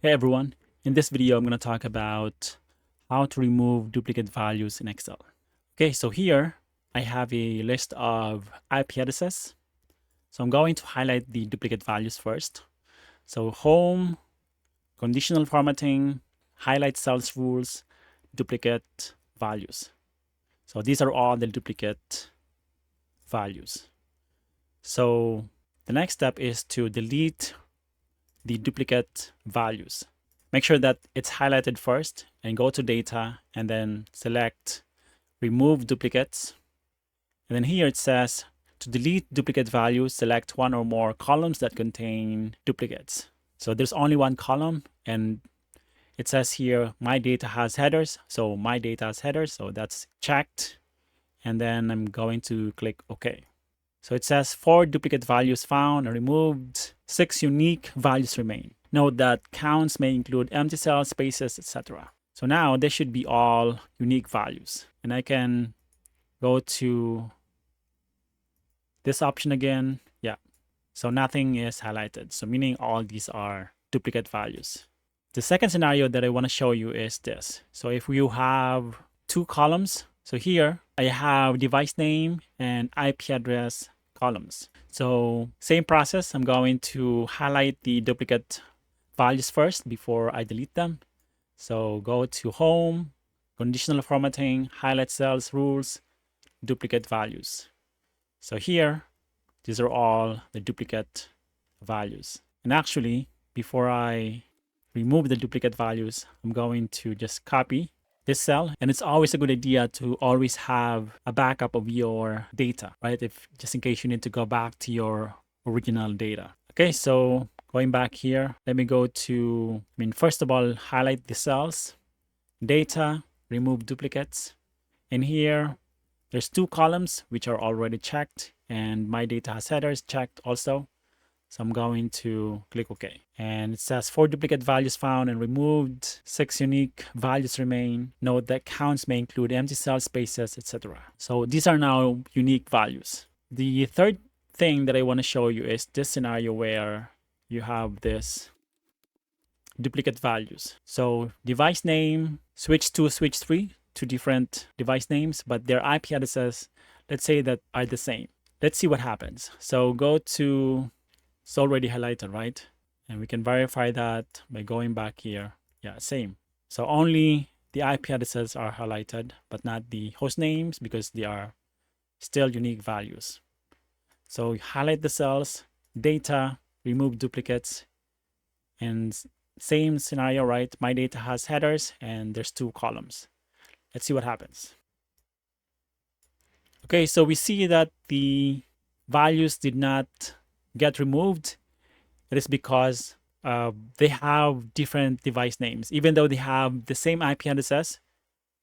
Hey everyone, in this video I'm going to talk about how to remove duplicate values in Excel. Okay, so here I have a list of IP addresses. So I'm going to highlight the duplicate values first. So home, conditional formatting, highlight cells rules, duplicate values. So these are all the duplicate values. So the next step is to delete the duplicate values. Make sure that it's highlighted first and go to data and then select remove duplicates. And then here it says to delete duplicate values, select one or more columns that contain duplicates. So there's only one column and it says here my data has headers. So my data has headers. So that's checked. And then I'm going to click OK. So it says 4 duplicate values found and removed, 6 unique values remain. Note that counts may include empty cells, spaces, etc. So now they should be all unique values. And I can go to this option again. Yeah. So nothing is highlighted. So meaning all these are duplicate values. The second scenario that I want to show you is this. So if you have 2 columns, so here I have device name and IP address columns. So same process. I'm going to highlight the duplicate values first before I delete them. So go to home, conditional formatting, highlight cells, rules, duplicate values. So here, these are all the duplicate values. And actually, before I remove the duplicate values, I'm going to just copy this cell. And it's always a good idea to always have a backup of your data, right? If just in case you need to go back to your original data. Okay, so going back here, let me go to, first of all, highlight the cells, data, remove duplicates. And here, there's 2 columns which are already checked, and my data has headers checked also. So I'm going to click OK. And it says 4 duplicate values found and removed, 6 unique values remain. Note that counts may include empty cell spaces, etc. So these are now unique values. The third thing that I want to show you is this scenario where you have this duplicate values. So device name, switch 2, switch 3, 2 different device names, but their IP addresses, let's say that are the same. Let's see what happens. So go to, it's already highlighted, right? And we can verify that by going back here. Yeah, same. So only the IP addresses are highlighted, but not the host names because they are still unique values. So highlight the cells, data, remove duplicates, and same scenario, right? My data has headers and there's 2 columns. Let's see what happens. Okay, so we see that the values did not get removed. It is because they have different device names. Even though they have the same IP addresses,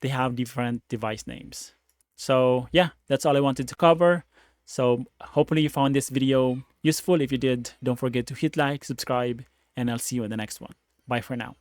they have different device names. So yeah, that's all I wanted to cover. So hopefully you found this video useful. If you did, don't forget to hit like, subscribe, and I'll see you in the next one. Bye for now.